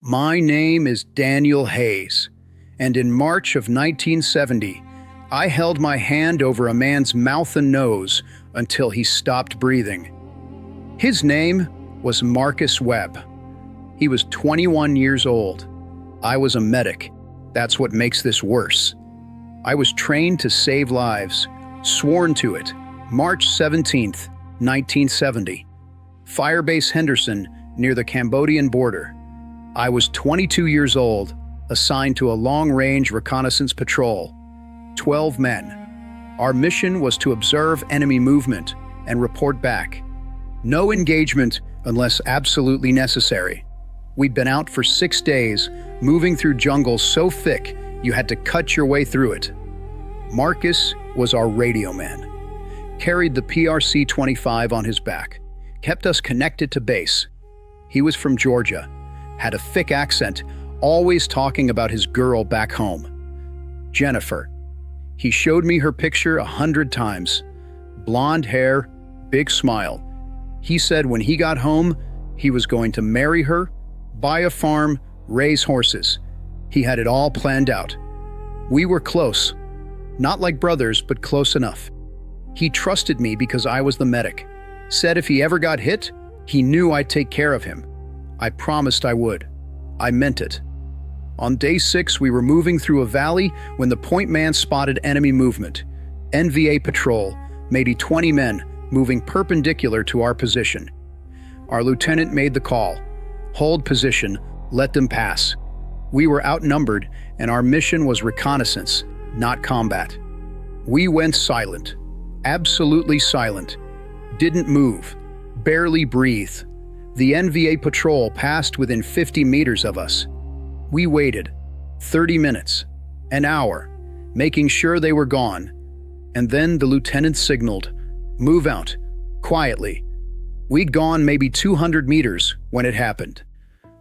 My name is Daniel Hayes, and in March of 1970, I held my hand over a man's mouth and nose until he stopped breathing. His name was Marcus Webb. He was 21 years old. I was a medic. That's what makes this worse. I was trained to save lives, sworn to it. March 17th, 1970. Firebase Henderson, near the Cambodian border. I was 22 years old, assigned to a long-range reconnaissance patrol. 12 men. Our mission was to observe enemy movement and report back. No engagement unless absolutely necessary. We'd been out for 6 days, moving through jungle so thick you had to cut your way through it. Marcus was our radio man. Carried the PRC-25 on his back, kept us connected to base. He was from Georgia, had a thick accent, always talking about his girl back home. Jennifer. He showed me her picture 100 times. Blonde hair, big smile. He said when he got home, he was going to marry her, buy a farm, raise horses. He had it all planned out. We were close. Not like brothers, but close enough. He trusted me because I was the medic. Said if he ever got hit, he knew I'd take care of him. I promised I would. I meant it. On day 6, we were moving through a valley when the point man spotted enemy movement. NVA patrol, maybe 20 men, moving perpendicular to our position. Our lieutenant made the call. Hold position, let them pass. We were outnumbered, and our mission was reconnaissance, not combat. We went silent, absolutely silent. Didn't move, barely breathe. The NVA patrol passed within 50 meters of us. We waited 30 minutes, an hour, making sure they were gone. And then the lieutenant signaled, "Move out," quietly. We'd gone maybe 200 meters when it happened.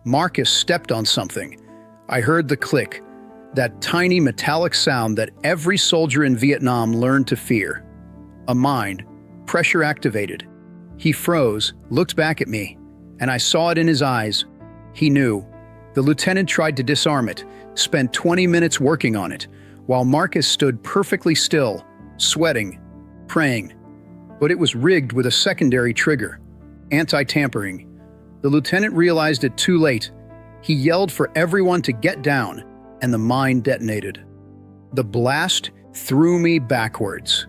Marcus stepped on something. I heard the click, that tiny metallic sound that every soldier in Vietnam learned to fear. A mine, pressure activated. He froze, looked back at me, and I saw it in his eyes. He knew. The lieutenant tried to disarm it, spent 20 minutes working on it, while Marcus stood perfectly still, sweating, praying. But it was rigged with a secondary trigger, anti-tampering. The lieutenant realized it too late. He yelled for everyone to get down, and the mine detonated. The blast threw me backwards.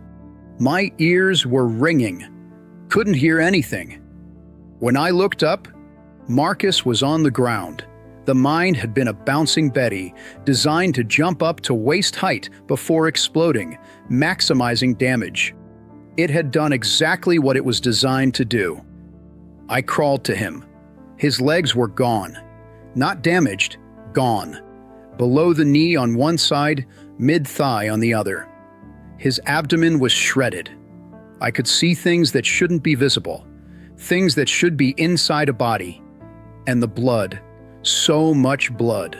My ears were ringing. Couldn't hear anything. When I looked up, Marcus was on the ground. The mine had been a bouncing Betty, designed to jump up to waist height before exploding, maximizing damage. It had done exactly what it was designed to do. I crawled to him. His legs were gone. Not damaged, gone. Below the knee on one side, mid-thigh on the other. His abdomen was shredded. I could see things that shouldn't be visible, things that should be inside a body. And the blood. So much blood.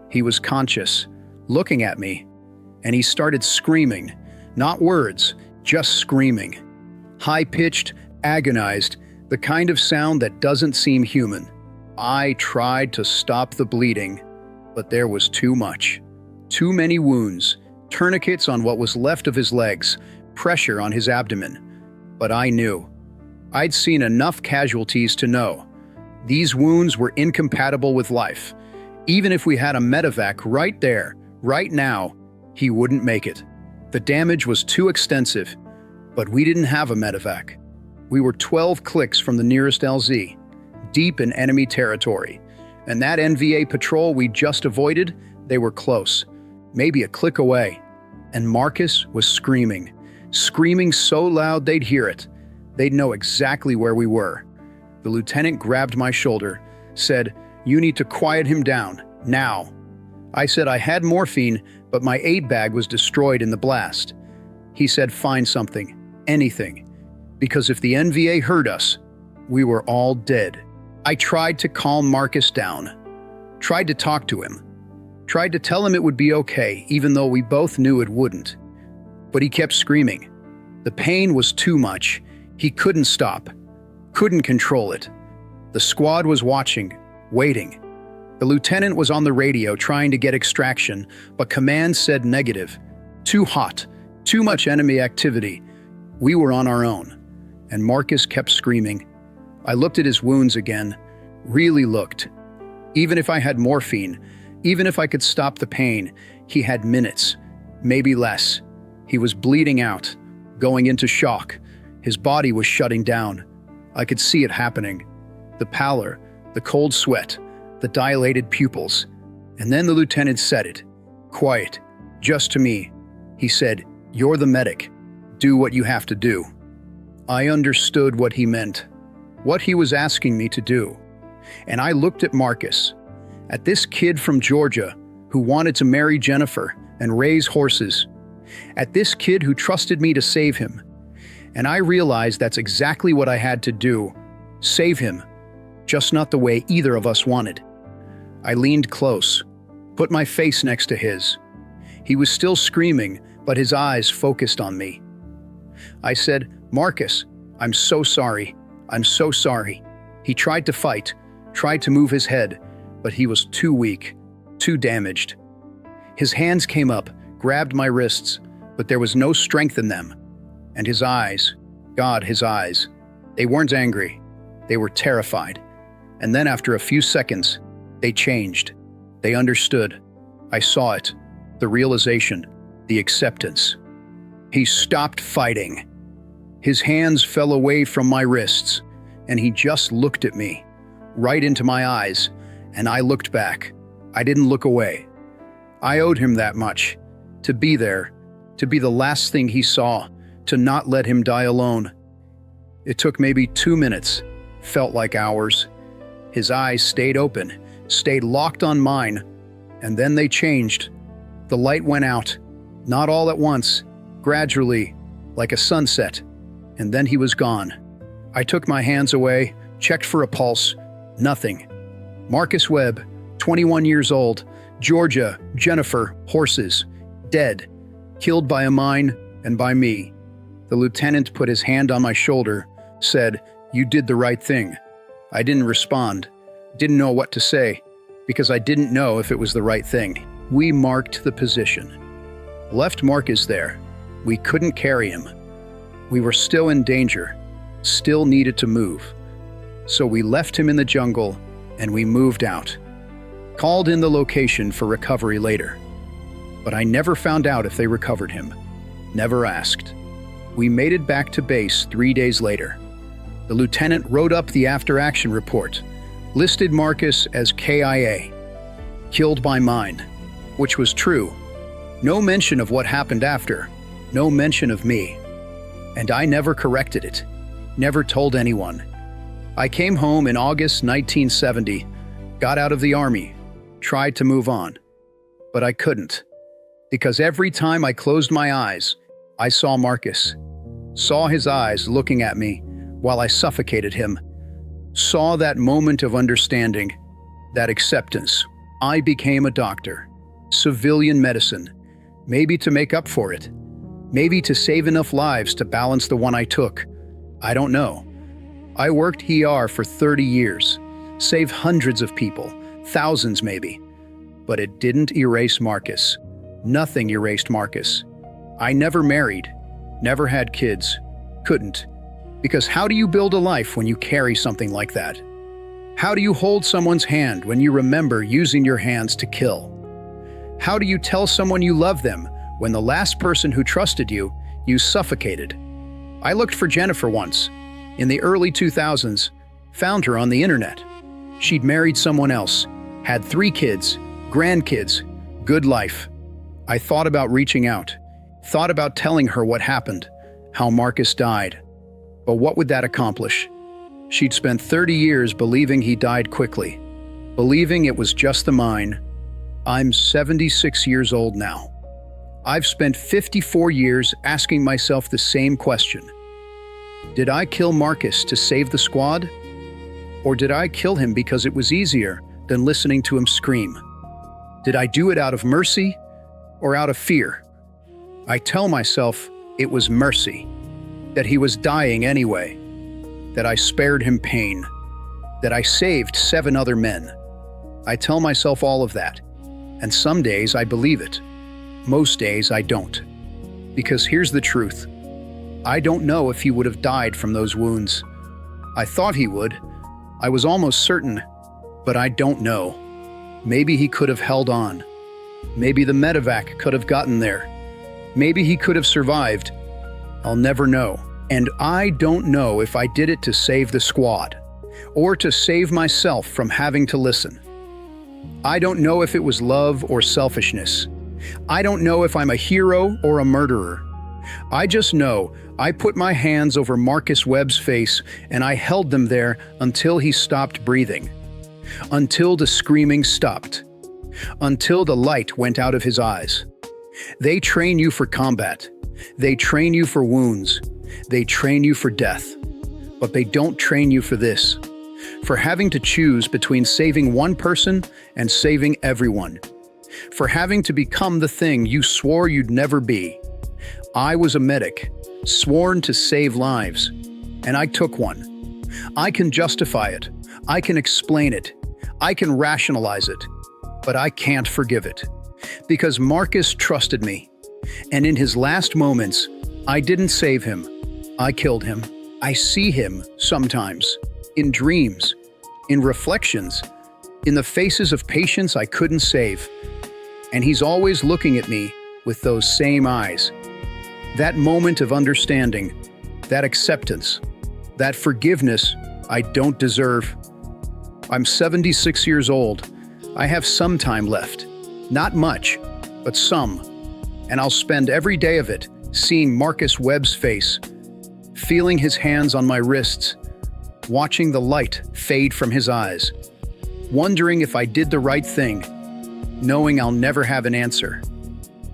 He was conscious, looking at me, and he started screaming. Not words, just screaming. High-pitched, agonized, the kind of sound that doesn't seem human. I tried to stop the bleeding, but there was too much. Too many wounds, tourniquets on what was left of his legs, pressure on his abdomen. But I knew. I'd seen enough casualties to know. These wounds were incompatible with life. Even if we had a medevac right there, right now, he wouldn't make it. The damage was too extensive, but we didn't have a medevac. We were 12 clicks from the nearest LZ, deep in enemy territory. And that NVA patrol we just avoided, they were close, maybe a click away. And Marcus was screaming, screaming so loud they'd hear it. They'd know exactly where we were. The lieutenant grabbed my shoulder, said, "You need to quiet him down, now." I said I had morphine, but my aid bag was destroyed in the blast. He said, "Find something, anything, because if the NVA heard us, we were all dead." I tried to calm Marcus down, tried to talk to him, tried to tell him it would be okay, even though we both knew it wouldn't. But he kept screaming. The pain was too much. He couldn't stop. Couldn't control it. The squad was watching, waiting. The lieutenant was on the radio trying to get extraction, but command said negative. Too hot, too much enemy activity. We were on our own. And Marcus kept screaming. I looked at his wounds again, really looked. Even if I had morphine, even if I could stop the pain, he had minutes, maybe less. He was bleeding out, going into shock. His body was shutting down. I could see it happening. The pallor, the cold sweat, the dilated pupils. And then the lieutenant said it. Quiet, just to me. He said, "You're the medic. Do what you have to do." I understood what he meant, what he was asking me to do. And I looked at Marcus, at this kid from Georgia who wanted to marry Jennifer and raise horses, at this kid who trusted me to save him. And I realized that's exactly what I had to do, save him, just not the way either of us wanted. I leaned close, put my face next to his. He was still screaming, but his eyes focused on me. I said, "Marcus, I'm so sorry. I'm so sorry." He tried to fight, tried to move his head, but he was too weak, too damaged. His hands came up, grabbed my wrists, but there was no strength in them. And his eyes, God, his eyes, they weren't angry. They were terrified. And then after a few seconds, they changed. They understood. I saw it, the realization, the acceptance. He stopped fighting. His hands fell away from my wrists, and he just looked at me, right into my eyes, and I looked back. I didn't look away. I owed him that much, to be there, to be the last thing he saw, to not let him die alone. It took maybe 2 minutes, felt like hours. His eyes stayed open, stayed locked on mine, and then they changed. The light went out, not all at once, gradually, like a sunset, and then he was gone. I took my hands away, checked for a pulse, nothing. Marcus Webb, 21 years old, Georgia, Jennifer, horses, dead, killed by a mine and by me. The lieutenant put his hand on my shoulder, said, "You did the right thing." I didn't respond, didn't know what to say, because I didn't know if it was the right thing. We marked the position. Left Marcus there. We couldn't carry him. We were still in danger, still needed to move. So we left him in the jungle and we moved out. Called in the location for recovery later. But I never found out if they recovered him. Never asked. We made it back to base 3 days later. The lieutenant wrote up the after-action report, listed Marcus as KIA, killed by mine, which was true. No mention of what happened after, no mention of me. And I never corrected it, never told anyone. I came home in August 1970, got out of the army, tried to move on. But I couldn't, because every time I closed my eyes, I saw Marcus, saw his eyes looking at me while I suffocated him, saw that moment of understanding, that acceptance. I became a doctor, civilian medicine, maybe to make up for it, maybe to save enough lives to balance the one I took. I don't know. I worked ER for 30 years, saved hundreds of people, thousands maybe, but it didn't erase Marcus. Nothing erased Marcus. I never married, never had kids, couldn't. Because how do you build a life when you carry something like that? How do you hold someone's hand when you remember using your hands to kill? How do you tell someone you love them when the last person who trusted you suffocated? I looked for Jennifer once, in the early 2000s, found her on the internet. She'd married someone else, had 3 kids, grandkids, good life. I thought about reaching out, thought about telling her what happened, how Marcus died. But what would that accomplish? She'd spent 30 years believing he died quickly, believing it was just the mine. I'm 76 years old now. I've spent 54 years asking myself the same question. Did I kill Marcus to save the squad? Or did I kill him because it was easier than listening to him scream? Did I do it out of mercy or out of fear? I tell myself it was mercy, that he was dying anyway, that I spared him pain, that I saved 7 other men. I tell myself all of that, and some days I believe it. Most days I don't. Because here's the truth. I don't know if he would have died from those wounds. I thought he would. I was almost certain, but I don't know. Maybe he could have held on. Maybe the medevac could have gotten there. Maybe he could have survived. I'll never know. And I don't know if I did it to save the squad, or to save myself from having to listen. I don't know if it was love or selfishness. I don't know if I'm a hero or a murderer. I just know I put my hands over Marcus Webb's face and I held them there until he stopped breathing. Until the screaming stopped. Until the light went out of his eyes. They train you for combat. They train you for wounds. They train you for death. But they don't train you for this. For having to choose between saving one person and saving everyone. For having to become the thing you swore you'd never be. I was a medic, sworn to save lives, and I took one. I can justify it. I can explain it. I can rationalize it. But I can't forgive it. Because Marcus trusted me. And in his last moments, I didn't save him. I killed him. I see him sometimes, in dreams, in reflections, in the faces of patients I couldn't save. And he's always looking at me with those same eyes. That moment of understanding, that acceptance, that forgiveness I don't deserve. I'm 76 years old. I have some time left. Not much, but some. And I'll spend every day of it seeing Marcus Webb's face, feeling his hands on my wrists, watching the light fade from his eyes, wondering if I did the right thing, knowing I'll never have an answer.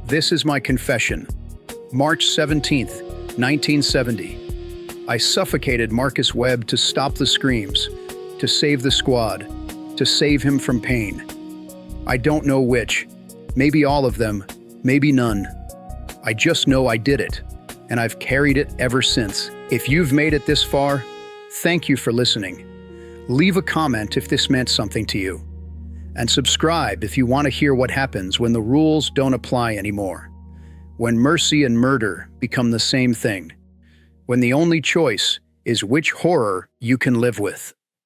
This is my confession. March 17th, 1970. I suffocated Marcus Webb to stop the screams, to save the squad, to save him from pain. I don't know which. Maybe all of them, maybe none. I just know I did it, and I've carried it ever since. If you've made it this far, thank you for listening. Leave a comment if this meant something to you. And subscribe if you want to hear what happens when the rules don't apply anymore. When mercy and murder become the same thing. When the only choice is which horror you can live with.